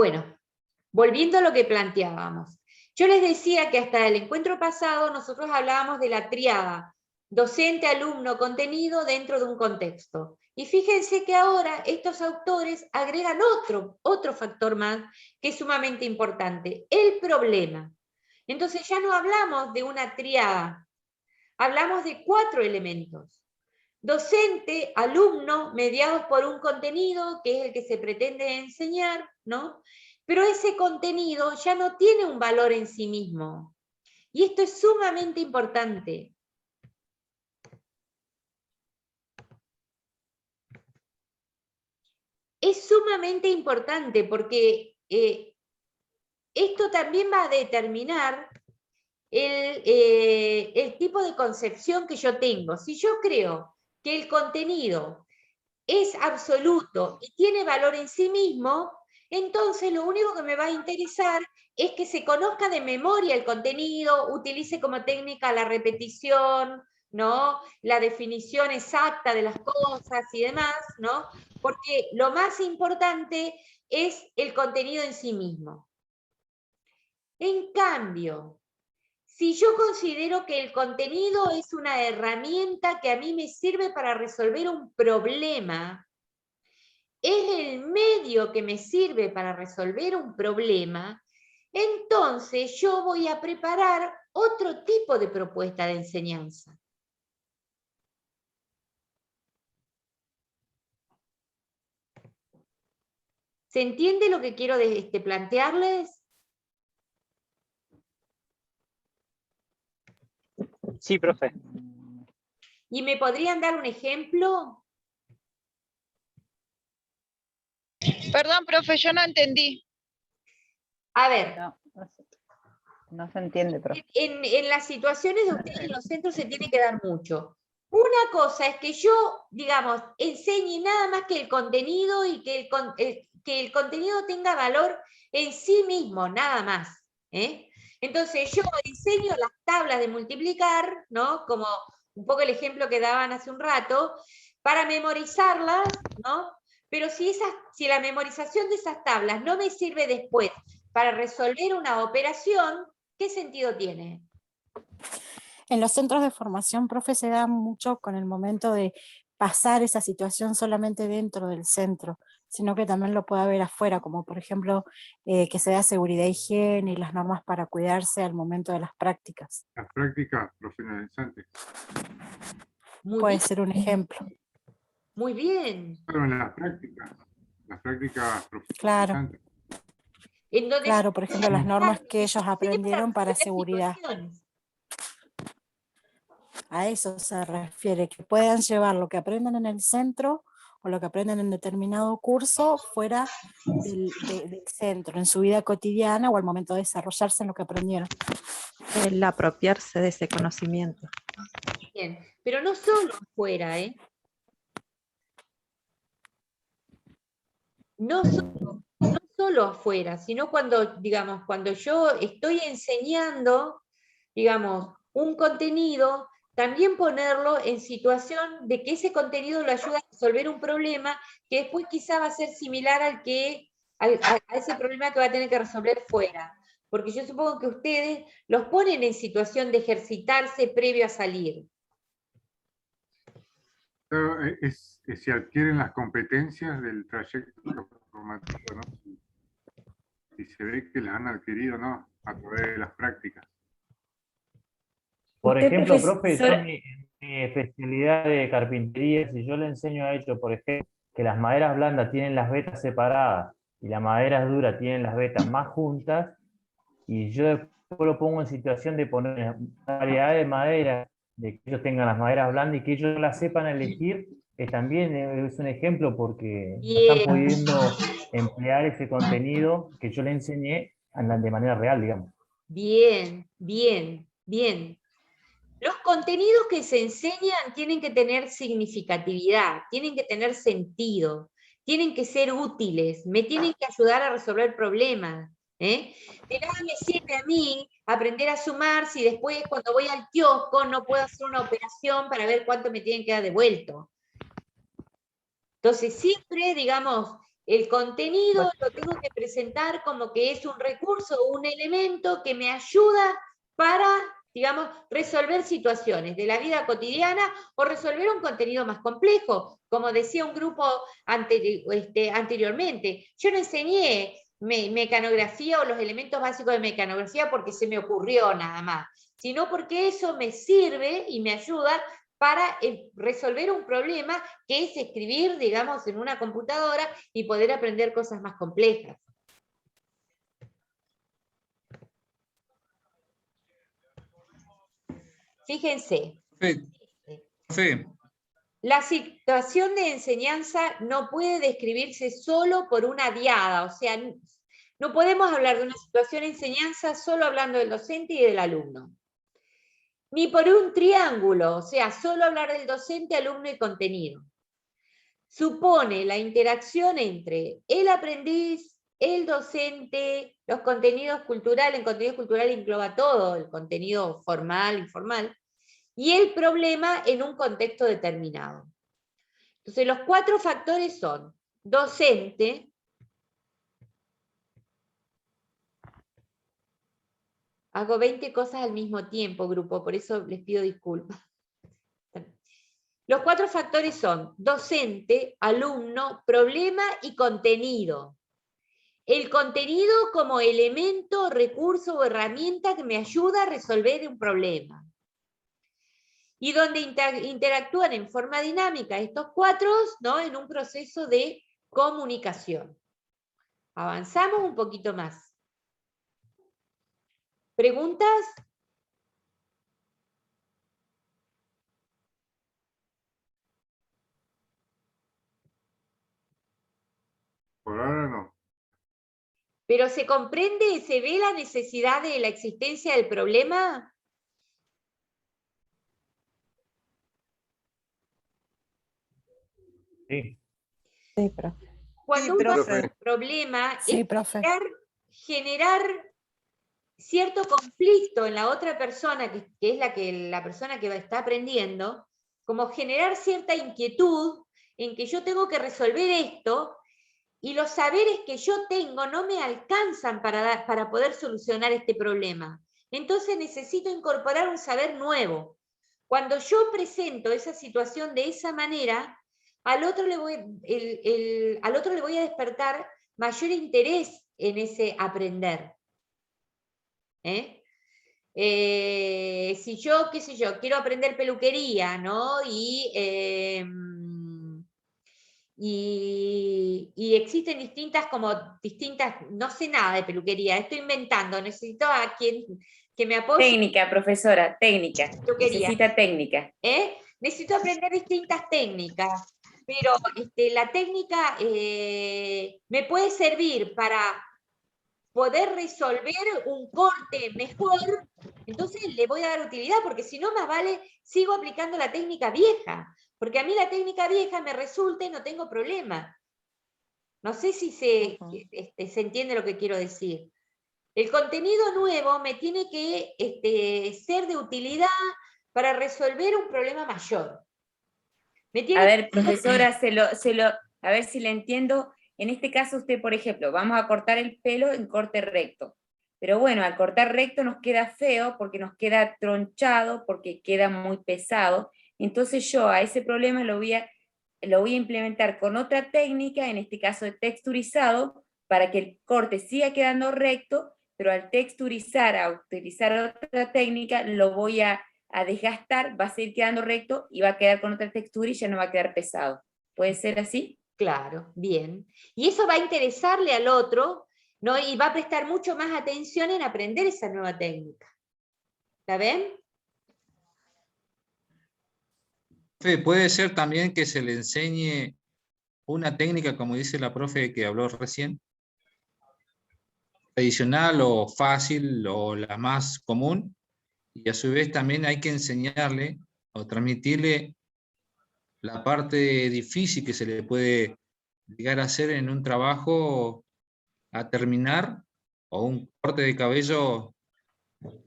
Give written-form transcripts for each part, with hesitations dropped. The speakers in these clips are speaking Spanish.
Bueno, volviendo a lo que planteábamos. Yo les decía que hasta el encuentro pasado nosotros hablábamos de la tríada docente, alumno, contenido dentro de un contexto. Y fíjense que ahora estos autores agregan otro factor más que es sumamente importante, el problema. Entonces ya no hablamos de una tríada, hablamos de 4 elementos. Docente, alumno, mediados por un contenido, que es el que se pretende enseñar, ¿no? Pero ese contenido ya no tiene un valor en sí mismo. Y esto es sumamente importante. Es sumamente importante porque esto también va a determinar el tipo de concepción que yo tengo. Si yo creo que el contenido es absoluto y tiene valor en sí mismo, entonces lo único que me va a interesar es que se conozca de memoria el contenido, utilice como técnica la repetición, ¿no? La definición exacta de las cosas y demás, ¿no? Porque lo más importante es el contenido en sí mismo. En cambio, si yo considero que el contenido es una herramienta que a mí me sirve para resolver un problema, es el medio que me sirve para resolver un problema, entonces yo voy a preparar otro tipo de propuesta de enseñanza. ¿Se entiende lo que quiero plantearles? Sí, profe. ¿Y me podrían dar un ejemplo? Perdón, profe, yo no entendí. A ver. No se entiende, profe. En las situaciones de ustedes en los centros se tiene que dar mucho. Una cosa es que yo, digamos, enseñe nada más que el contenido y que el contenido tenga valor en sí mismo, nada más. Entonces yo enseño las tablas de multiplicar, ¿no? Como un poco el ejemplo que daban hace un rato, para memorizarlas, ¿no? Pero si la memorización de esas tablas no me sirve después para resolver una operación, ¿qué sentido tiene? En los centros de formación, profe, se da mucho con el momento de pasar esa situación solamente dentro del centro, sino que también lo puede haber afuera, como por ejemplo que se da seguridad e higiene y las normas para cuidarse al momento de las prácticas. Las prácticas profesionalizantes. Puede ser un ejemplo. Muy bien. Claro, en las prácticas profesionalizantes. Claro. Claro, por ejemplo, las normas que ellos aprendieron para seguridad. A eso se refiere, que puedan llevar lo que aprendan en el centro o lo que aprenden en determinado curso fuera del centro, en su vida cotidiana o al momento de desarrollarse en lo que aprendieron. El apropiarse de ese conocimiento. Bien, pero no solo afuera, No solo afuera, sino cuando, digamos, cuando yo estoy enseñando, digamos, un contenido, también ponerlo en situación de que ese contenido lo ayuda a resolver un problema que después quizá va a ser similar a ese problema que va a tener que resolver fuera. Porque yo supongo que ustedes los ponen en situación de ejercitarse previo a salir. Si adquieren las competencias del trayecto formativo, ¿no? Si se ve que las han adquirido, ¿no? A través de las prácticas. Por ejemplo, profe, yo en mi especialidad de carpintería, si yo le enseño a ellos, por ejemplo, que las maderas blandas tienen las vetas separadas y las maderas duras tienen las vetas más juntas, y yo después lo pongo en situación de poner variedad de maderas, de que ellos tengan las maderas blandas y que ellos las sepan elegir, también es un ejemplo porque están pudiendo emplear ese contenido que yo le enseñé de manera real, digamos. Bien, bien, bien. Los contenidos que se enseñan tienen que tener significatividad, tienen que tener sentido, tienen que ser útiles, me tienen que ayudar a resolver problemas. De nada me sirve a mí aprender a sumar si después cuando voy al kiosco no puedo hacer una operación para ver cuánto me tienen que dar devuelto. Entonces siempre, digamos, El contenido lo tengo que presentar como que es un recurso o un elemento que me ayuda para, digamos, resolver situaciones de la vida cotidiana o resolver un contenido más complejo. Como decía un grupo anteriormente, yo no enseñé mecanografía o los elementos básicos de mecanografía porque se me ocurrió nada más, sino porque eso me sirve y me ayuda para resolver un problema que es escribir, digamos, en una computadora y poder aprender cosas más complejas. Fíjense. Profe. La situación de enseñanza no puede describirse solo por una diada, o sea, no podemos hablar de una situación de enseñanza solo hablando del docente y del alumno. Ni por un triángulo, o sea, solo hablar del docente, alumno y contenido. Supone la interacción entre el aprendiz, el docente, los contenidos culturales. El contenido cultural engloba todo, el contenido formal, informal, y el problema en un contexto determinado. Entonces, los 4 factores son docente, hago 20 cosas al mismo tiempo, grupo, por eso les pido disculpas. Los 4 factores son docente, alumno, problema y contenido. El contenido como elemento, recurso o herramienta que me ayuda a resolver un problema. Y donde interactúan en forma dinámica estos 4, ¿no?, en un proceso de comunicación. Avanzamos un poquito más. ¿Preguntas? Por ahora no. ¿Pero se comprende, se ve la necesidad de la existencia del problema? Sí. Sí, profe. Cuando Sí, uno profe. hace un problema, Sí, es profe. generar cierto conflicto en la otra persona, que es la persona que está aprendiendo, como generar cierta inquietud en que yo tengo que resolver esto, y los saberes que yo tengo no me alcanzan para poder solucionar este problema. Entonces necesito incorporar un saber nuevo. Cuando yo presento esa situación de esa manera, al otro le voy a despertar mayor interés en ese aprender. Si yo, qué sé yo, quiero aprender peluquería, ¿no? Y existen distintas, no sé nada de peluquería, estoy inventando, necesito a quien que me apoye. Técnica, profesora, técnica. Peluquería. Necesita técnica. Necesito aprender distintas técnicas, pero la técnica me puede servir para poder resolver un corte mejor, entonces le voy a dar utilidad, porque si no, más vale, sigo aplicando la técnica vieja, porque a mí la técnica vieja me resulta y no tengo problema. No sé si se entiende lo que quiero decir. El contenido nuevo me tiene que ser de utilidad para resolver un problema mayor. A ver, profesora, a ver si le entiendo. En este caso usted, por ejemplo, vamos a cortar el pelo en corte recto. Pero bueno, al cortar recto nos queda feo porque nos queda tronchado, porque queda muy pesado. Entonces yo a ese problema lo voy a implementar con otra técnica, en este caso de texturizado, para que el corte siga quedando recto, pero al texturizar, a utilizar otra técnica, lo voy a desgastar, va a seguir quedando recto y va a quedar con otra textura y ya no va a quedar pesado. ¿Puede ser así? Claro, bien. Y eso va a interesarle al otro, ¿no? Y va a prestar mucho más atención en aprender esa nueva técnica. ¿La ven? Puede ser también que se le enseñe una técnica, como dice la profe que habló recién, tradicional o fácil o la más común, y a su vez también hay que enseñarle o transmitirle la parte difícil que se le puede llegar a hacer en un trabajo a terminar, o un corte de cabello,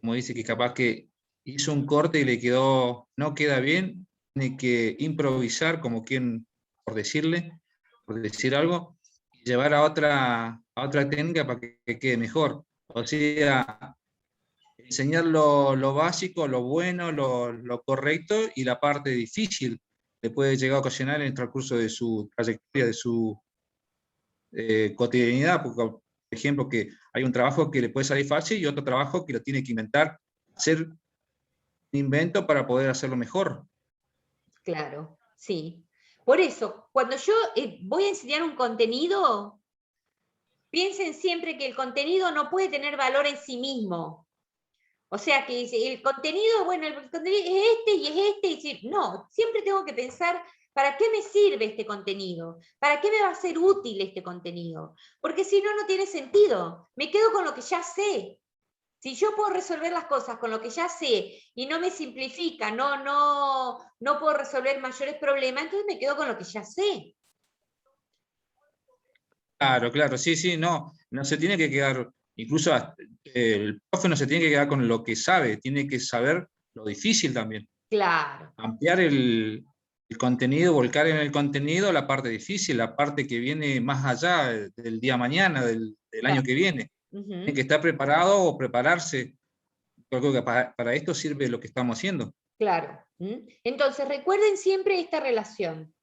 como dice que capaz que hizo un corte y le quedó, no queda bien, tiene que improvisar como quien, por decir algo, y llevar a otra técnica para que quede mejor. O sea, enseñar lo básico, lo bueno, lo correcto, y la parte difícil le puede llegar a ocasionar en el transcurso de su trayectoria, de su cotidianidad, porque, por ejemplo, que hay un trabajo que le puede salir fácil y otro trabajo que lo tiene que inventar, hacer un invento para poder hacerlo mejor. Claro, sí. Por eso, cuando yo voy a enseñar un contenido, piensen siempre que el contenido no puede tener valor en sí mismo. O sea, que el contenido, bueno, el contenido es este y es este, y decir, no, siempre tengo que pensar, ¿para qué me sirve este contenido? ¿Para qué me va a ser útil este contenido? Porque si no, no tiene sentido. Me quedo con lo que ya sé. Si yo puedo resolver las cosas con lo que ya sé y no me simplifica, no puedo resolver mayores problemas, entonces me quedo con lo que ya sé. Claro, claro, sí, sí, no se tiene que quedar, incluso el profe no se tiene que quedar con lo que sabe, tiene que saber lo difícil también. Claro. Ampliar el contenido, volcar en el contenido la parte difícil, la parte que viene más allá del día mañana, del año que viene. Tiene que estar preparado o prepararse. Yo creo que para esto sirve lo que estamos haciendo. Claro. Entonces, recuerden siempre esta relación.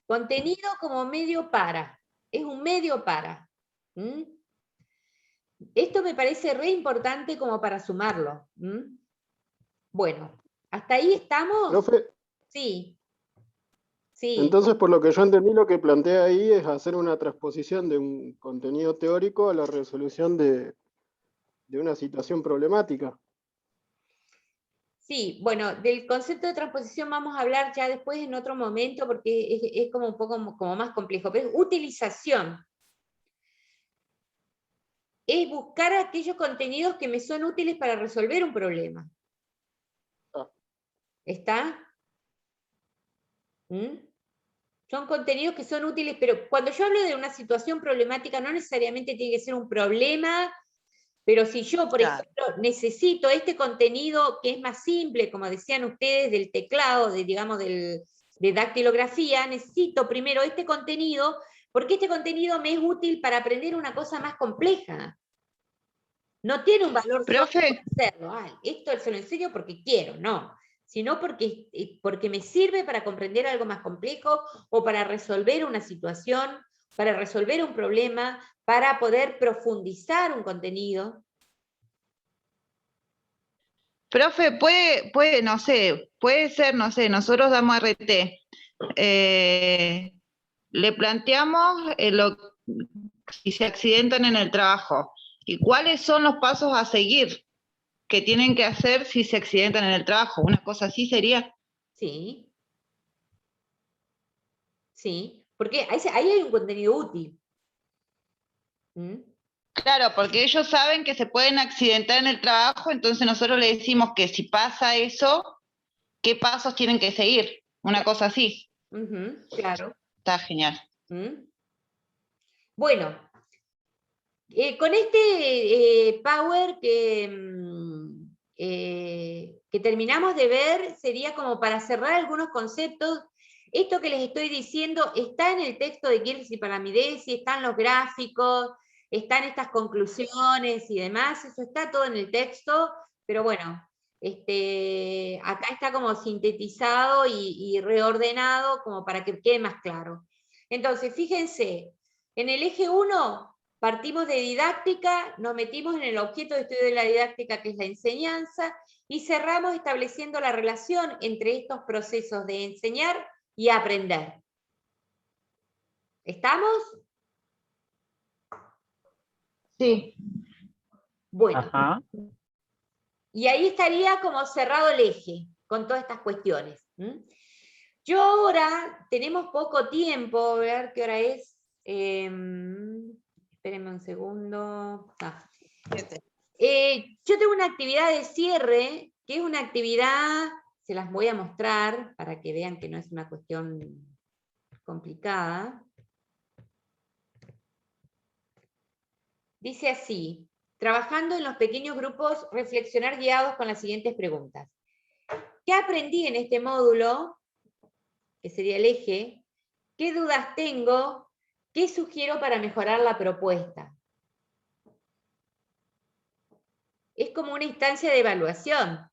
Contenido como medio para. Es un medio para. Esto me parece re importante como para sumarlo. Bueno, ¿hasta ahí estamos? Profe, Sí. Sí. entonces por lo que yo entendí, lo que plantea ahí es hacer una transposición de un contenido teórico a la resolución de una situación problemática. Sí, bueno, del concepto de transposición vamos a hablar ya después en otro momento porque es como un poco como más complejo, pero es utilización. Es buscar aquellos contenidos que me son útiles para resolver un problema. ¿Está? Son contenidos que son útiles, pero cuando yo hablo de una situación problemática, no necesariamente tiene que ser un problema, pero si yo, por ejemplo, necesito este contenido que es más simple, como decían ustedes, del teclado, digamos, de dactilografía, necesito primero este contenido, porque este contenido me es útil para aprender una cosa más compleja. No tiene un valor solo por hacerlo. Ay, esto se lo enseño porque quiero, no. Sino porque me sirve para comprender algo más complejo o para resolver una situación, para resolver un problema, para poder profundizar un contenido. Profe, puede, no sé, puede ser, no sé, nosotros damos RT. Le planteamos si se accidentan en el trabajo y cuáles son los pasos a seguir que tienen que hacer si se accidentan en el trabajo. Una cosa así sería. Sí. Sí, porque ahí hay un contenido útil. Claro, porque ellos saben que se pueden accidentar en el trabajo, entonces nosotros le decimos que si pasa eso, ¿qué pasos tienen que seguir? Una cosa así. Claro. Está genial. Bueno, con este Power que terminamos de ver, sería como para cerrar algunos conceptos. Esto que les estoy diciendo está en el texto de Gibbs y Palamidesi, están los gráficos, están estas conclusiones y demás, eso está todo en el texto, pero bueno, acá está como sintetizado y reordenado como para que quede más claro. Entonces, fíjense, en el eje 1 partimos de didáctica, nos metimos en el objeto de estudio de la didáctica, que es la enseñanza, y cerramos estableciendo la relación entre estos procesos de enseñar y aprender. ¿Estamos? Sí. Bueno. Ajá. Y ahí estaría como cerrado el eje, con todas estas cuestiones. Yo ahora, tenemos poco tiempo, a ver qué hora es. Espérenme un segundo. Yo tengo una actividad de cierre, que es una actividad, se las voy a mostrar para que vean que no es una cuestión complicada. Dice así: trabajando en los pequeños grupos, reflexionar guiados con las siguientes preguntas. ¿Qué aprendí en este módulo? Que sería el eje. ¿Qué dudas tengo? ¿Qué sugiero para mejorar la propuesta? Es como una instancia de evaluación,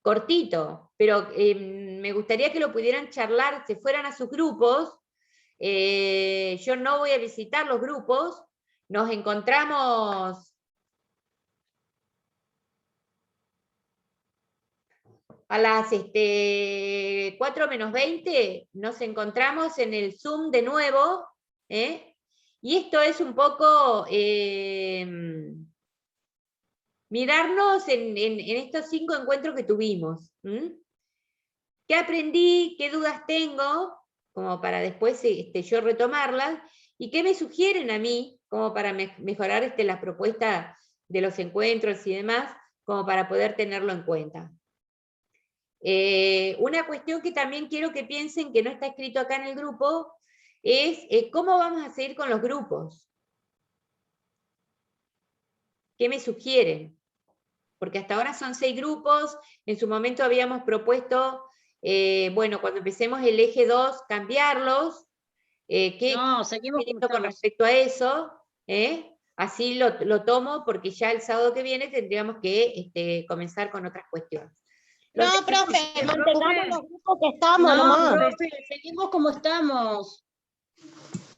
cortito, pero me gustaría que lo pudieran charlar, se fueran a sus grupos. Yo no voy a visitar los grupos, nos encontramos a las 4 menos 20, nos encontramos en el Zoom de nuevo, y esto es un poco mirarnos en estos 5 encuentros que tuvimos. ¿Qué aprendí? ¿Qué dudas tengo? Como para después yo retomarlas. ¿Y qué me sugieren a mí? Como para mejorar la propuesta de los encuentros y demás, como para poder tenerlo en cuenta. Una cuestión que también quiero que piensen, que no está escrito acá en el grupo, es cómo vamos a seguir con los grupos. ¿Qué me sugieren? Porque hasta ahora son 6 grupos, en su momento habíamos propuesto, bueno, cuando empecemos el eje 2, cambiarlos. No, seguimos con respecto a eso, así lo tomo, porque ya el sábado que viene tendríamos que comenzar con otras cuestiones. No, profe, mantengamos los grupos que estamos nomás. Profe, seguimos como estamos.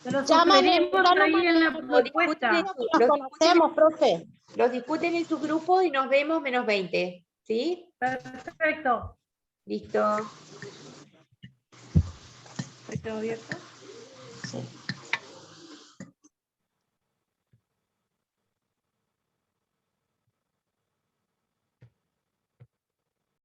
Pero sugerimos ahí en la propuesta. Los conocemos, profe. Los discuten en su grupo y nos vemos menos 20. ¿Sí? Perfecto. Listo. ¿Está abierto? Sí.